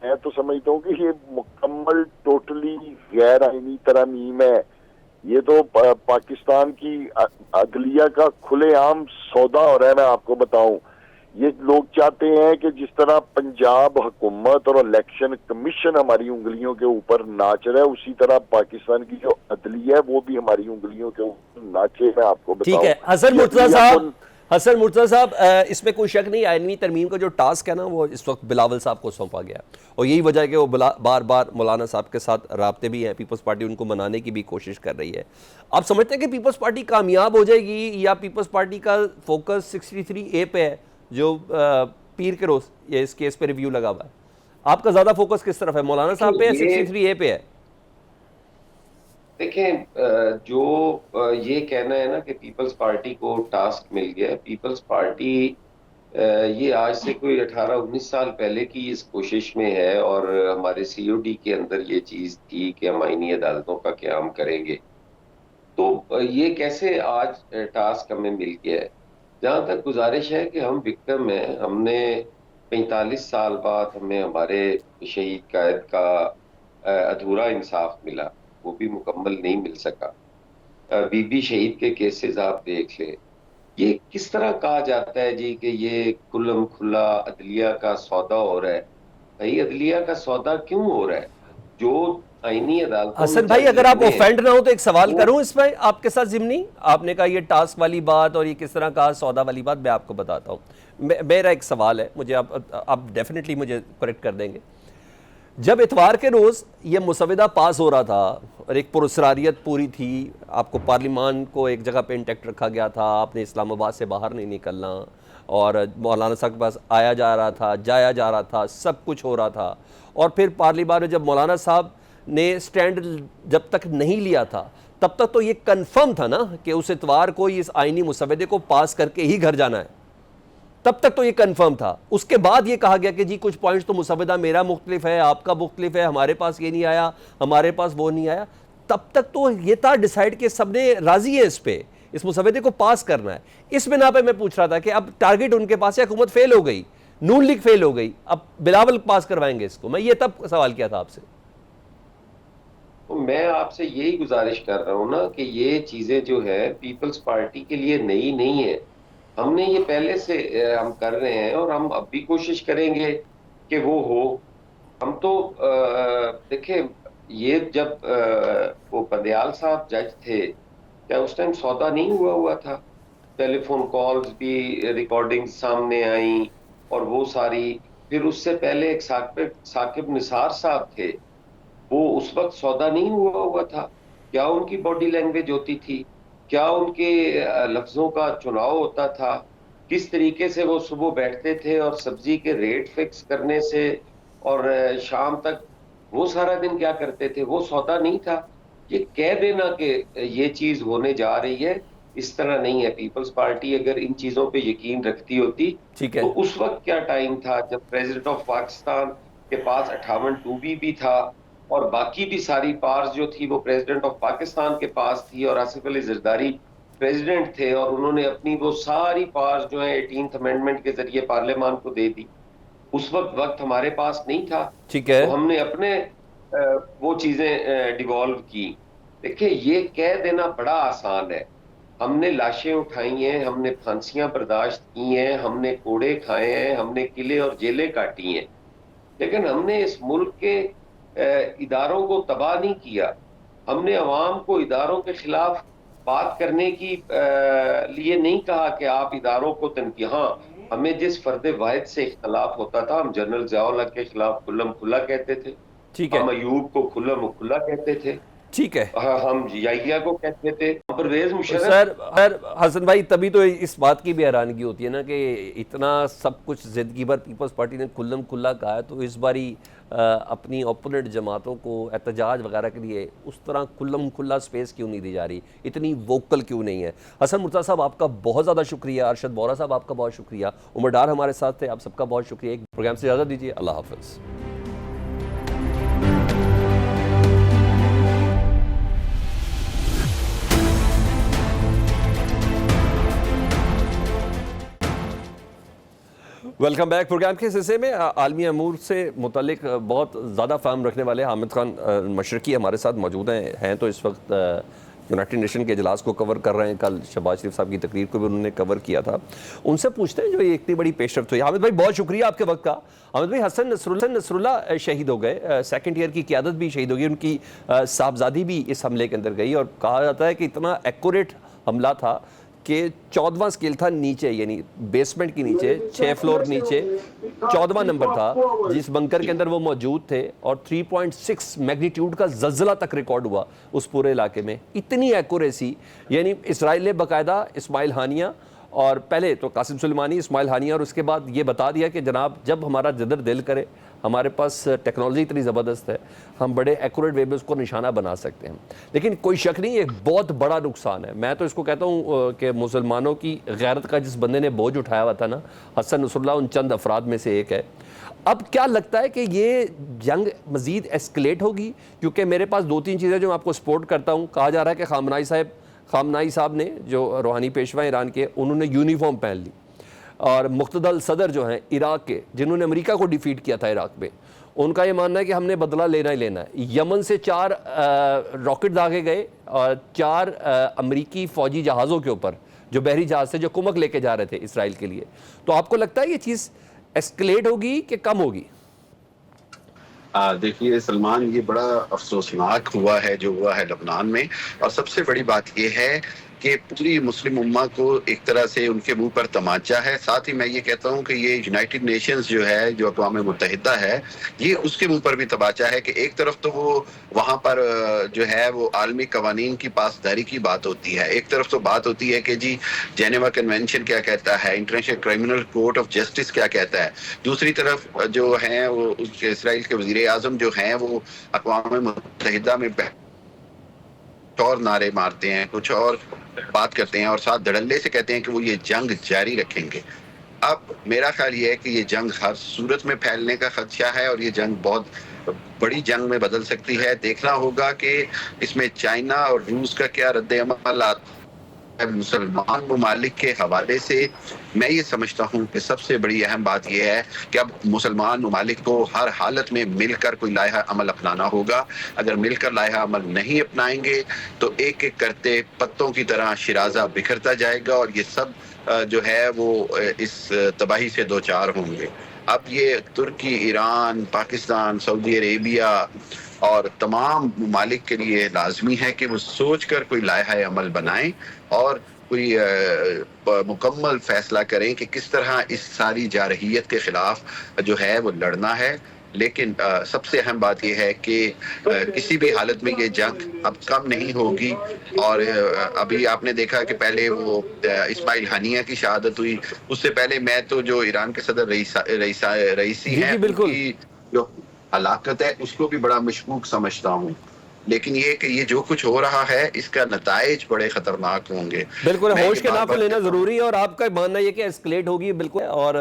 मैं तो समझता हूँ कि ये मुकम्मल टोटली गैर आईनी तरमीम है। ये तो पाकिस्तान की अदलिया का खुलेआम सौदा हो रहा है। मैं आपको बताऊं, ये लोग चाहते हैं कि जिस तरह पंजाब हुकूमत और इलेक्शन कमीशन हमारी उंगलियों के ऊपर नाच रहा है, उसी तरह पाकिस्तान की जो अदलिया है वो भी हमारी उंगलियों के ऊपर नाचे। मैं आपको बताऊं, ठीक है। हसन मुर्तज़ा साहब, इसमें कोई शक नहीं, आइनी तरमीम का जो टास्क है ना वो इस वक्त बिलावल साहब को सौंपा गया, और यही वजह है कि वो बार बार मौलाना साहब के साथ राब्ते भी हैं। पीपल्स पार्टी उनको मनाने की भी कोशिश कर रही है। आप समझते हैं कि पीपल्स पार्टी कामयाब हो जाएगी, या पीपल्स पार्टी का फोकस 63A पे है जो पीर के रोज ये इस केस पे रिव्यू लगा हुआ है? आपका ज्यादा फोकस किस तरफ है, मौलाना साहब पे या 63A पे है? देखें, जो ये कहना है ना कि पीपल्स पार्टी को टास्क मिल गया, पीपल्स पार्टी ये आज से कोई 18-19 साल पहले की इस कोशिश में है, और हमारे COD के अंदर ये चीज थी कि हम आईनी अदालतों का क़याम करेंगे। तो ये कैसे आज टास्क हमें मिल गया है? जहां तक गुजारिश है कि हम विक्टिम हैं, हमने 45 साल बाद हमें हमारे शहीद कायद का अधूरा इंसाफ मिला, वो भी मुकम्मल नहीं मिल सका। बीबी शहीद के केसेस आप देख ले, ये किस तरह कहा जाता है जी कि ये खुल्लम खुल्ला अदलिया का सौदा हो रहा है। भाई, अदलिया का सौदा क्यों हो रहा है? जो आईनी अदालत। हसन भाई, अगर आप ऑफेंड ना हो तो एक सवाल करूं इसमें आपके साथ जिमनी, आपने कहा ये टास्क वाली बात और ये किस तरह कहा सौदा वाली बात, मैं आपको बताता हूं। मेरा एक सवाल है, मुझे आप डेफिनेटली मुझे करेक्ट कर देंगे। जब इतवार के रोज़ ये मुसवदा पास हो रहा था और एक पुरस्कारियत पूरी थी, आपको पार्लिमान को एक जगह पे इंटैक्ट रखा गया था, आपने इस्लामाबाद से बाहर नहीं निकलना, और मौलाना साहब के पास आया जा रहा था, जाया जा रहा था, सब कुछ हो रहा था। और फिर पार्लिमान में जब मौलाना साहब ने स्टैंड जब तक नहीं लिया था, तब तक तो ये कन्फर्म था ना कि उस इतवार को इस आईनी मुसवदे को पास करके ही घर जाना है, तब तक तो ये कन्फर्म था। उसके बाद ये कहा गया कि जी कुछ पॉइंट्स तो मुसवदा मेरा मुख्तलिफ है, आपका मुख्तलिफ है, हमारे पास ये नहीं आया, हमारे पास वो नहीं आया। तब तक तो ये था डिसाइड कि सबने राजी है इस पे, इस मुसवदे को पास करना है। इस बिना पे मैं पूछ रहा था कि अब टारगेट उनके पास है, हुकूमत फेल हो गई, नून लीग फेल हो गई, अब बिलावल पास करवाएंगे इसको। मैं ये तब सवाल किया था आपसे। तो मैं आपसे यही गुजारिश कर रहा हूँ ना कि ये चीजें जो है पीपल्स पार्टी के लिए नई नहीं है। हमने ये पहले से हम कर रहे हैं, और हम अब भी कोशिश करेंगे कि वो हो। हम तो देखें, ये जब वो बंदयाल साहब जज थे, क्या उस टाइम सौदा नहीं हुआ था? टेलीफोन कॉल्स भी, रिकॉर्डिंग सामने आई, और वो सारी। फिर उससे पहले एक साकिब निसार साहब थे, वो उस वक्त सौदा नहीं हुआ था। क्या उनकी बॉडी लैंग्वेज होती थी? क्या उनके लफ्जों का चुनाव होता था? किस तरीके से वो सुबह बैठते थे और सब्जी के रेट फिक्स करने से और शाम तक वो सारा दिन क्या करते थे? वो सौदा नहीं था। ये कह देना कि ये चीज होने जा रही है, इस तरह नहीं है। पीपल्स पार्टी अगर इन चीजों पे यकीन रखती होती तो उस वक्त क्या टाइम था जब प्रेसिडेंट ऑफ पाकिस्तान के पास 58 2B भी था, और बाकी भी सारी पावर्स जो थी वो प्रेसिडेंट ऑफ पाकिस्तान के पास थी, और आसिफ अली जरदारी प्रेसिडेंट थे, और उन्होंने अपनी वो सारी पावर्स जो है 18th अमेंडमेंट के जरिए पार्लियामान को दे दी। उस वक्त हमारे पास नहीं था, ठीक है, तो हमने अपने वो चीजें डिवॉल्व की। देखिए, ये कह देना बड़ा आसान है। हमने लाशें उठाई हैं, हमने फांसियां बर्दाश्त की हैं, हमने कोड़े खाए हैं, हमने किले और जेलें काटी हैं, लेकिन हमने इस मुल्क के इदारों को तबाह नहीं किया। हमने अवाम को इदारों के खिलाफ बात करने की लिए नहीं कहा कि आप इदारों को तनकीद। हाँ, हमें जिस फर्द वाहिद से इख्तलाफ होता था, हम जनरल ज़िया-उल-हक के खिलाफ खुल्लम खुल्ला कहते थे, ठीक है, हम अयूब को खुल्लम खुल्ला कहते थे, ठीक है, हम याहिया को कहते थे, परवेज मुशर्रफ सर हसन भाई, तभी तो इस बात की भी हैरानगी होती है ना कि इतना सब कुछ ज़िंदगी भर पीपल्स पार्टी ने खुल्लम खुल्ला कहा है, तो इस बारी अपनी ओपोनेंट जमातों को एहतजाज वगैरह के लिए उस तरह खुल्लम खुल्ला स्पेस क्यों नहीं दी जा रही, इतनी वोकल क्यों नहीं है। हसन मुर्तज़ा साहब आपका बहुत ज़्यादा शुक्रिया, अरशद बोरा साहब आपका बहुत शुक्रिया, उमर डार हमारे साथ थे, आप सबका बहुत शुक्रिया। एक प्रोग्राम से इजाज़त दीजिए, अल्लाह हाफ़िज़। Welcome back. प्रोग्राम के हिस्से में आलमी अमूर से मुतल्लिक बहुत ज़्यादा फ़ाहम रखने वाले हामिद खान मशरकी हमारे साथ मौजूद हैं तो इस वक्त यूनाइटेड नेशन के इजलास को कवर कर रहे हैं। कल शहबाज शरीफ साहब की तकरीर को भी उन्होंने कवर किया था। उनसे पूछते हैं जो ये इतनी बड़ी पेशरफ्त हुई। हामिद भाई बहुत शुक्रिया आपके वक्त का। हामिद भाई, हसन नसरुल्लाह शहीद हो गए, सेकंड ईयर की क़यादत भी शहीद हो गई, उनकी साहबजादी भी इस हमले के अंदर गई, और कहा जाता है कि इतना एक्यूरेट हमला था कि 14वां स्केल था नीचे, यानी बेसमेंट के नीचे 6 फ्लोर नीचे 14वां नंबर था जिस बंकर के अंदर वो मौजूद थे, और 3.6 मैग्नीट्यूड का ज़लज़ला तक रिकॉर्ड हुआ उस पूरे इलाके में। इतनी एक्यूरेसी, यानी इसराइल ने बाकायदा इस्माइल हानिया, और पहले तो कासिम सुलेमानी, इस्माइल हानिया, और उसके बाद ये बता दिया कि जनाब जब हमारा जिधर दिल करे, हमारे पास टेक्नोलॉजी इतनी ज़बरदस्त है, हम बड़े एक्यूरेट वे में उसको निशाना बना सकते हैं। लेकिन कोई शक नहीं, एक बहुत बड़ा नुकसान है। मैं तो इसको कहता हूँ कि मुसलमानों की गैरत का जिस बंदे ने बोझ उठाया हुआ था ना, हसन नसरुल्लाह उन चंद अफराद में से एक है। अब क्या लगता है कि ये जंग मज़ीद एस्केलेट होगी? क्योंकि मेरे पास 2-3 चीज़ें जो मैं आपको सपोर्ट करता हूँ। कहा जा रहा है कि खामनाई साहब ने, जो रूहानी पेशवा ईरान के, उन्होंने यूनिफॉर्म पहन ली, और मुख्तदल सदर जो हैं इराक़ के, जिन्होंने अमेरिका को डिफीट किया था इराक़ में, उनका ये मानना है कि हमने बदला लेना ही लेना है। यमन से 4 रॉकेट दागे गए, और 4 अमेरिकी फ़ौजी जहाज़ों के ऊपर, जो बहरी जहाज़ से जो कुमक लेके जा रहे थे इसराइल के लिए। तो आपको लगता है ये चीज़ एस्केलेट होगी कि कम होगी? देखिए सलमान, ये बड़ा अफसोसनाक हुआ है जो हुआ है लबनान में, और सबसे बड़ी बात ये है कि पूरी मुस्लिम उम्मा को एक तरह से उनके मुंह पर तमाचा है। साथ ही मैं ये कहता हूँ कि ये यूनाइटेड नेशंस जो है, जो अक़वाम मुत्तहिदा है, ये उसके मुंह पर भी तमाचा है कि एक तरफ तो वो वहाँ पर जो है वो आलमी कवानीन की पासदारी की बात होती है, एक तरफ तो बात होती है कि जी जेनेवा कन्वेंशन क्या कहता है, international criminal court of justice क्या कहता है, दूसरी तरफ जो हैं वो इसराइल के वज़ीर आज़म जो हैं वो अक़वाम मुत्तहिदा में और नारे मारते हैं, कुछ और बात करते हैं, और साथ धड़ल्ले से कहते हैं कि वो ये जंग जारी रखेंगे। अब मेरा ख्याल ये है कि ये जंग हर सूरत में फैलने का खदशा है, और ये जंग बहुत बड़ी जंग में बदल सकती है। देखना होगा कि इसमें चाइना और रूस का क्या रद्द-ए-अमल आता है। मुसलमान ममालिक के हवाले से मैं ये समझता हूँ कि सबसे बड़ी अहम बात यह है कि अब मुसलमान ममालिक को हर हालत में मिलकर कोई लाइहा अमल अपनाना होगा। अगर मिलकर लाइहा अमल नहीं अपनाएंगे तो एक एक करते पत्तों की तरह शिराजा बिखरता जाएगा, और ये सब जो है वो इस तबाही से दो चार होंगे। अब ये तुर्की, ईरान, पाकिस्तान, सऊदी अरेबिया और तमाम ममालिक के लिए लाजमी है कि वो सोच कर कोई लाइहा अमल बनाएं और कोई मुकम्मल फैसला करें कि किस तरह इस सारी जारहियत के खिलाफ जो है वो लड़ना है। लेकिन सबसे अहम बात यह है कि किसी भी हालत में ये जंग अब कम नहीं होगी। और अभी आपने देखा कि पहले वो इस्माइल हानिया की शहादत हुई, उससे पहले मैं तो जो ईरान के सदर रईसी हैं, उनकी जो हलाकत है उसको भी बड़ा मशकूक समझता हूँ। लेकिन ये कि ये जो कुछ हो रहा है इसका नताइज बड़े खतरनाक होंगे। बिल्कुल, होश के नाम पे लेना ज़रूरी है। और आपका मानना ये कि एस्केलेट होगी, बिल्कुल। और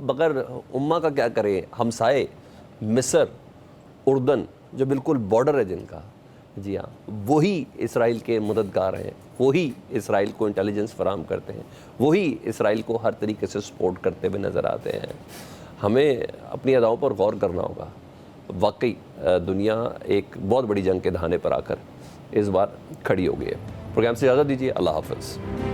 मगर उम्मा का क्या करें, हमसाए मिस्र, उर्दन जो बिल्कुल बॉर्डर है जिनका, जी हाँ, वही इसराइल के मददगार हैं, वही इसराइल को इंटेलिजेंस फराहम करते हैं, वही इसराइल को हर तरीके से सपोर्ट करते हुए नज़र आते हैं। हमें अपनी अदाओं पर गौर करना होगा। वाकई दुनिया एक बहुत बड़ी जंग के दहाने पर आकर इस बार खड़ी हो गई है। प्रोग्राम से इजाज़त दीजिए, अल्लाह हाफ़िज़।